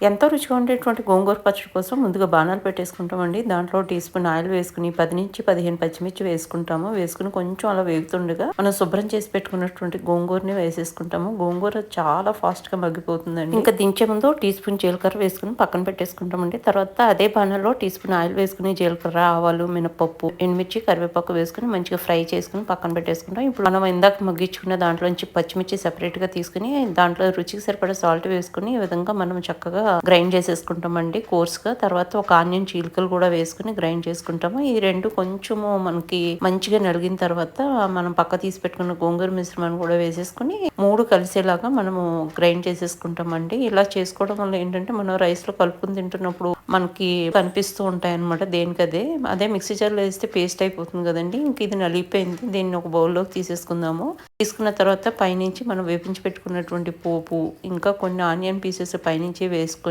ఎంతో రుచిగా ఉండేటువంటి గోంగూర పచ్చడి కోసం ముందుగా బాణాలు పెట్టేసుకుంటామండి. దాంట్లో టీ స్పూన్ ఆయిల్ వేసుకొని 10-15 పచ్చిమిర్చి వేసుకుంటాము. వేసుకొని కొంచెం అలా వేగుతుండగా మనం శుభ్రం చేసి పెట్టుకున్నటువంటి గోంగూరని వేసేసుకుంటాము. గోంగూర చాలా ఫాస్ట్‌గా మగ్గిపోతుందండి. ఇంకా దించే ముందు టీ స్పూన్ జీలకర్ర వేసుకొని పక్కన పెట్టేసుకుంటామండి. తర్వాత అదే బాణంలో టీ స్పూన్ ఆయిల్ వేసుకొని జీలకర్ర, ఆవాలు, మినపప్పు, ఎండుమిర్చి, కరివేపాకు వేసుకొని మంచిగా ఫ్రై చేసుకొని పక్కన పెట్టేసుకుంటాం. ఇప్పుడు మనం ఇందాక మగ్గించుకున్న దాంట్లోంచి పచ్చిమిర్చి సెపరేట్‌గా తీసుకొని దాంట్లో రుచికి సరిపడా సాల్ట్ వేసుకొని ఈ విధంగా మనం చక్కగా గ్రైండ్ చేసేసుకుంటామండి కోర్స్‌గా. తర్వాత ఒక ఆనియన్ చీలికలు కూడా వేసుకొని గ్రైండ్ చేసుకుంటాము. ఈ 2 కొంచెము మనకి మంచిగా నలిగిన తర్వాత మనం పక్క తీసి పెట్టుకున్న గోంగూర మిశ్రమాన్ని కూడా వేసేసుకొని 3 కలిసేలాగా మనము గ్రైండ్ చేసేసుకుంటామండి. ఇలా చేసుకోవడం వల్ల ఏంటంటే మనం రైస్‌లో కలుపుకొని తింటున్నప్పుడు మనకి కనిపిస్తూ ఉంటాయన్నమాట దేనికదే. అదే మిక్సీ జార్‌లో వేస్తే పేస్ట్ అయిపోతుంది కదండీ! ఇంక ఇది నలిగిపోయింది. దీన్ని ఒక బౌల్‌లోకి తీసేసుకుందాము. తీసుకున్న తర్వాత పైనుంచి మనం వేపించి పెట్టుకున్నటువంటి పోపు, ఇంకా కొన్ని ఆనియన్ పీసెస్ పైనుంచి వేసుకొని